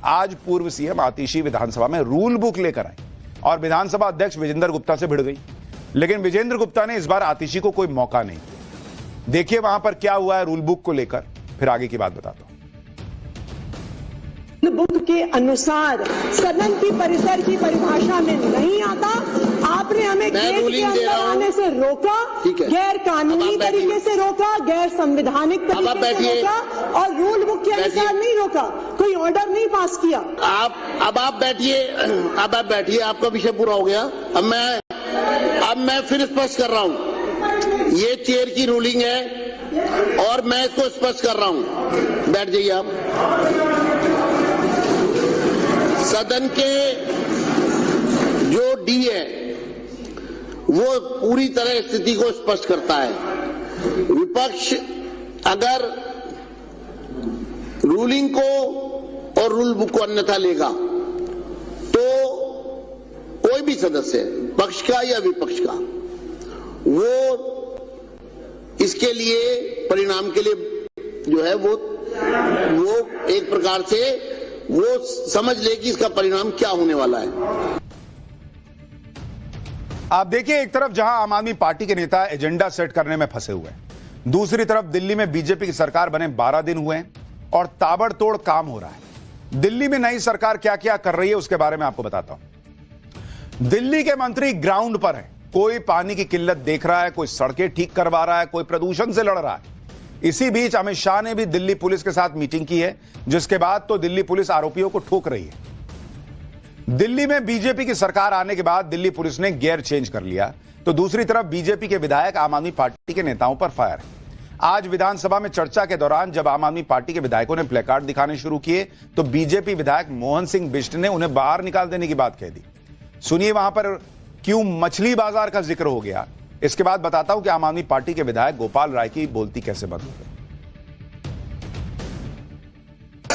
आज पूर्व सीएम आतिशी विधानसभा में रूल बुक लेकर आई और विधानसभा अध्यक्ष विजेंद्र गुप्ता से भिड़ गई। लेकिन विजेंद्र गुप्ता ने इस बार आतिशी को कोई मौका नहीं दिया। देखिए वहां पर क्या हुआ है रूल बुक को लेकर, फिर आगे की बात बताता हूं। बुक के अनुसार सदन की परिसर की परिभाषा में नहीं आता। आपने हमें गेट के अंदर आने से रोका, गैर कानूनी तरीके से रोका, गैर संवैधानिक तरीके से रोका और रूल बुक के अनुसार नहीं रोका, कोई ऑर्डर नहीं पास किया। अब आप बैठिए, आपका विषय पूरा हो गया। अब मैं फिर स्पष्ट कर रहा हूं, ये चेयर की रूलिंग है और मैं इसको स्पष्ट कर रहा हूं। बैठ जाइए आप। सदन के जो डी है वो पूरी तरह स्थिति को स्पष्ट करता है। विपक्ष अगर रूलिंग को और रूल बुक को अन्यथा लेगा तो कोई भी सदस्य, पक्ष का या विपक्ष का, वो इसके लिए परिणाम के लिए जो है वो एक प्रकार से वो समझ ले कि इसका परिणाम क्या होने वाला है। आप देखिए, एक तरफ जहां आम आदमी पार्टी के नेता एजेंडा सेट करने में फंसे हुए हैं, दूसरी तरफ दिल्ली में बीजेपी की सरकार बने 12 दिन हुए हैं और ताबड़तोड़ काम हो रहा है। दिल्ली में नई सरकार क्या क्या कर रही है उसके बारे में आपको बताता हूं। दिल्ली के मंत्री ग्राउंड पर हैं, कोई पानी की किल्लत देख रहा है, कोई सड़कें ठीक करवा रहा है, कोई प्रदूषण से लड़ रहा है। इसी बीच अमित शाह ने भी दिल्ली पुलिस के साथ मीटिंग की है, जिसके बाद तो दिल्ली पुलिस आरोपियों को ठोक रही है। दिल्ली में बीजेपी की सरकार आने के बाद दिल्ली पुलिस ने गियर चेंज कर लिया, तो दूसरी तरफ बीजेपी के विधायक आम आदमी पार्टी के नेताओं पर फायर है। आज विधानसभा में चर्चा के दौरान जब आम आदमी पार्टी के विधायकों ने प्ले कार्ड दिखाने शुरू किए तो बीजेपी विधायक मोहन सिंह बिष्ट ने उन्हें बाहर निकाल देने की बात कह दी। सुनिए वहां पर क्यों मछली बाजार का जिक्र हो गया। इसके बाद बताता हूं कि आम आदमी पार्टी के विधायक गोपाल राय की बोलती कैसे बंद हो गई।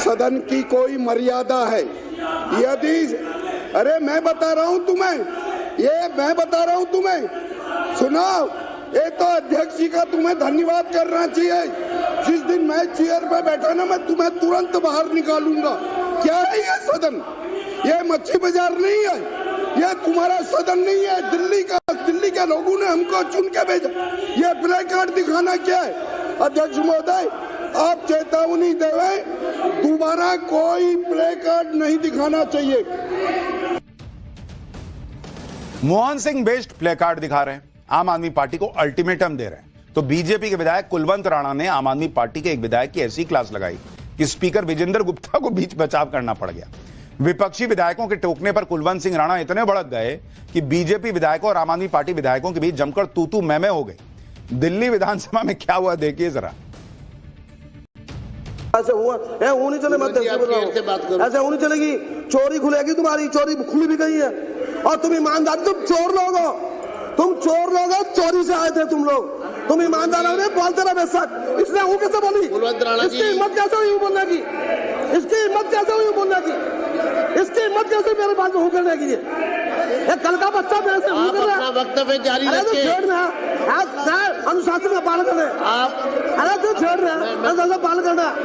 सदन की कोई मर्यादा है। यदि अरे मैं बता रहा हूं तुम्हें, सुनाओ। ये तो अध्यक्ष जी का तुम्हें धन्यवाद करना चाहिए। जिस दिन मैं चेयर पे बैठा ना, मैं तुम्हें तुरंत बाहर निकालूंगा। क्या है ये सदन? ये मच्छी बाजार नहीं है, ये तुम्हारा सदन नहीं है। दिल्ली के लोगों ने हमको चुन के भेजा। ये प्ले कार्ड दिखाना क्या है? अध्यक्ष महोदय, आप चेतावनी देवे, दोबारा कोई प्ले कार्ड नहीं दिखाना चाहिए। मोहन सिंह बिष्ट प्ले कार्ड दिखा रहे हैं, आम आदमी पार्टी को अल्टीमेटम दे रहे हैं, तो बीजेपी के विधायक कुलवंत राणा ने आम आदमी पार्टी के एक विधायक की ऐसी क्लास लगाई कि स्पीकर विजेंद्र गुप्ता को बीच बचाव करना पड़ गया। विपक्षी विधायकों के टोकने पर कुलवंत सिंह राणा इतने भड़क गए कि बीजेपी विधायकों और आम आदमी पार्टी विधायकों के बीच जमकर तू मैं हो गई। दिल्ली विधानसभा में क्या हुआ देखिए जरा। ऐसे हुआ होनी चले मत ऐसे होनी चलेगी। चोरी खुलेगी, तुम्हारी चोरी खुली भी गई है और तुम ईमानदार, तुम चोर लोग हो, चोरी से आए थे तुम लोग। तुम ईमानदार हो, बोलते रहे बेशक। इसने वो कैसे बोली? इसकी हिम्मत कैसे हुई बोलने की? इसकी हिम्मत कैसे हुई बोलने की? इसकी हिम्मत कैसे मेरे पास में करने की? ये कल का बच्चा मेरे से अपना वक्तव्य जारी रखिए। अनुशासन का पालन करें आप। अरे तू छेड़ रहे हैं, पालन करना।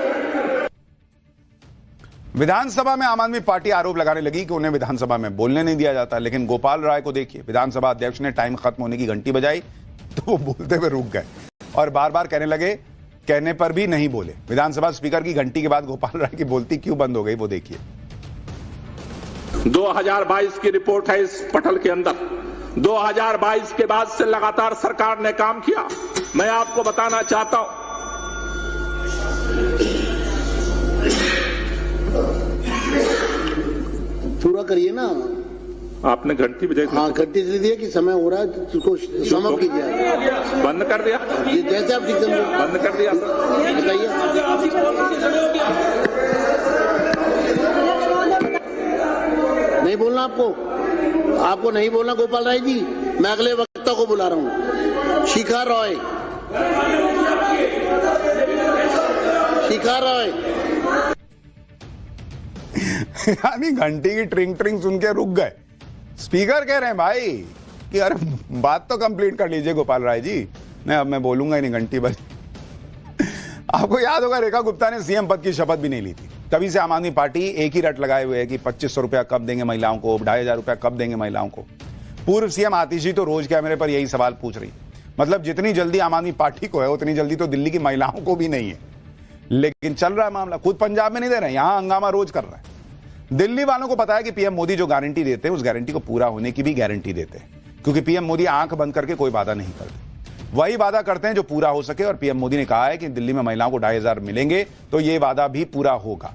विधानसभा में आम आदमी पार्टी आरोप लगाने लगी कि उन्हें विधानसभा में बोलने नहीं दिया जाता। लेकिन गोपाल राय को देखिए, विधानसभा अध्यक्ष ने टाइम खत्म होने की घंटी बजाई तो वो बोलते हुए रुक गए और बार बार कहने लगे, कहने पर भी नहीं बोले। विधानसभा स्पीकर की घंटी के बाद गोपाल राय की बोलती क्यों बंद हो गई वो देखिए। 2022 की रिपोर्ट है इस पटल के अंदर। 2022 के बाद से लगातार सरकार ने काम किया। मैं आपको बताना चाहता हूं, पूरा करिए ना। आपने घंटी बजाई। हाँ, घंटी दे दिया कि समय हो रहा है, उसको समाप्त कीजिए। बंद कर दिया जैसे आप बंद कर दिया। बताइए। नहीं बोलना आपको नहीं बोलना गोपाल राय जी। मैं अगले वक्ता को बुला रहा हूँ। शिखा रॉय। यानी घंटी की ट्रिंग ट्रिंग सुन के रुक गए। स्पीकर कह रहे हैं भाई कि अरे बात तो कंप्लीट कर लीजिए गोपाल राय जी। नहीं, अब मैं बोलूंगा ही नहीं, घंटी बज। आपको याद होगा रेखा गुप्ता ने सीएम पद की शपथ भी नहीं ली थी। तभी से आम आदमी पार्टी एक ही रट लगाए हुए है कि 2500 रुपया कब देंगे महिलाओं को, 2500 रुपया कब देंगे महिलाओं को। पूर्व सीएम आतिशी तो रोज कैमरे पर यही सवाल पूछ रही, मतलब जितनी जल्दी आम आदमी पार्टी को है उतनी जल्दी तो दिल्ली की महिलाओं को भी नहीं है। लेकिन चल रहा है मामला, खुद पंजाब में नहीं दे रहे, यहां हंगामा रोज कर रहा है। दिल्ली वालों को पता है कि पीएम मोदी जो गारंटी देते हैं उस गारंटी को पूरा होने की भी गारंटी देते हैं, क्योंकि पीएम मोदी आंख बंद करके कोई वादा नहीं करते, वही वादा करते हैं जो पूरा हो सके। और पीएम मोदी ने कहा है कि दिल्ली में महिलाओं को 2500 मिलेंगे, तो यह वादा भी पूरा होगा।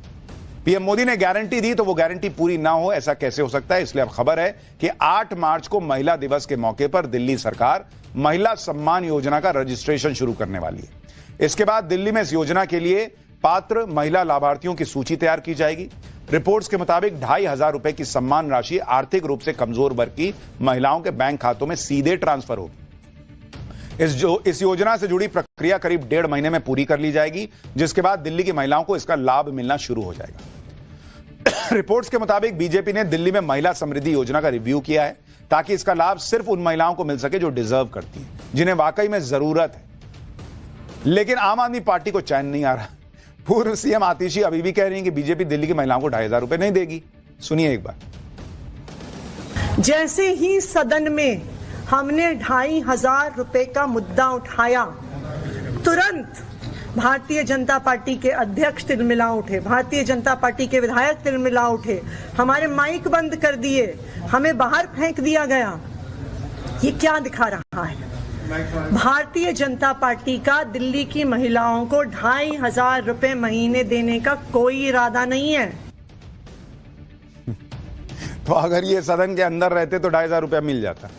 पीएम मोदी ने गारंटी दी तो वो गारंटी पूरी ना हो, ऐसा कैसे हो सकता है? इसलिए अब खबर है कि 8 मार्च को महिला दिवस के मौके पर दिल्ली सरकार महिला सम्मान योजना का रजिस्ट्रेशन शुरू करने वाली है। इसके बाद दिल्ली में इस योजना के लिए पात्र महिला लाभार्थियों की सूची तैयार की जाएगी। रिपोर्ट्स के मुताबिक 2500 रुपए की सम्मान राशि आर्थिक रूप से कमजोर वर्ग की महिलाओं के बैंक खातों में सीधे ट्रांसफर होगी। इस योजना से जुड़ी प्रक्रिया करीब 1.5 महीने में पूरी कर ली जाएगी, जिसके बाद दिल्ली की महिलाओं को इसका लाभ मिलना शुरू हो जाएगा। रिपोर्ट्स के मुताबिक बीजेपी ने दिल्ली में महिला समृद्धि योजना का रिव्यू किया है, ताकि इसका लाभ सिर्फ उन महिलाओं को मिल सके जो डिजर्व करती हैं, जिन्हें वाकई में जरूरत है। लेकिन आम आदमी पार्टी को चैन नहीं आ रहा। पूर्व सीएम आतिशी अभी भी कह रही हैं कि बीजेपी दिल्ली की महिलाओं को 2500 रुपए नहीं देगी। सुनिए एक बार। जैसे ही सदन में हमने 2500 रुपए का मुद्दा उठाया, तुरंत भारतीय जनता पार्टी के अध्यक्ष तिलमिला उठे, भारतीय जनता पार्टी के विधायक तिलमिला उठे, हमारे माइक बंद कर दिए, हमें बाहर फेंक दिया गया। ये क्या दिखा रहा है? भारतीय जनता पार्टी का दिल्ली की महिलाओं को 2500 रुपए महीने देने का कोई इरादा नहीं है। तो अगर ये सदन के अंदर रहते तो 2500 रुपया मिल जाता,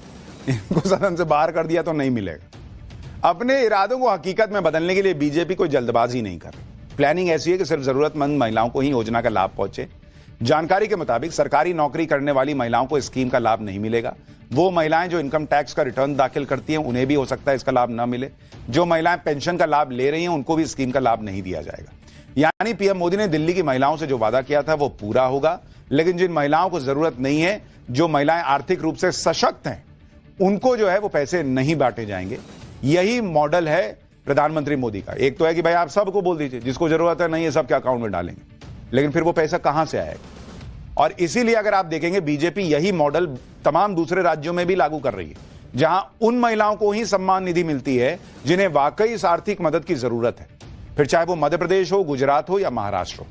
इनको सदन से बाहर कर दिया तो नहीं मिलेगा। अपने इरादों को हकीकत में बदलने के लिए बीजेपी कोई जल्दबाजी नहीं कर रही। प्लानिंग ऐसी है कि सिर्फ जरूरतमंद महिलाओं को ही योजना का लाभ पहुंचे। जानकारी के मुताबिक सरकारी नौकरी करने वाली महिलाओं को स्कीम का लाभ नहीं मिलेगा। वो महिलाएं जो इनकम टैक्स का रिटर्न दाखिल करती हैं उन्हें भी हो सकता है इसका लाभ न मिले। जो महिलाएं पेंशन का लाभ ले रही हैं उनको भी स्कीम का लाभ नहीं दिया जाएगा। यानी पीएम मोदी ने दिल्ली की महिलाओं से जो वादा किया था वो पूरा होगा, लेकिन जिन महिलाओं को जरूरत नहीं है, जो महिलाएं आर्थिक रूप से सशक्त हैं, उनको जो है वो पैसे नहीं बांटे जाएंगे। यही मॉडल है प्रधानमंत्री मोदी का। एक तो है कि भाई आप सबको बोल दीजिए, जिसको जरूरत है नहीं है सबके अकाउंट में डालेंगे, लेकिन फिर वो पैसा कहां से आएगा? और इसीलिए अगर आप देखेंगे बीजेपी यही मॉडल तमाम दूसरे राज्यों में भी लागू कर रही है, जहां उन महिलाओं को ही सम्मान निधि मिलती है जिन्हें वाकई इस आर्थिक मदद की जरूरत है, फिर चाहे वो मध्य प्रदेश हो, गुजरात हो या महाराष्ट्र हो।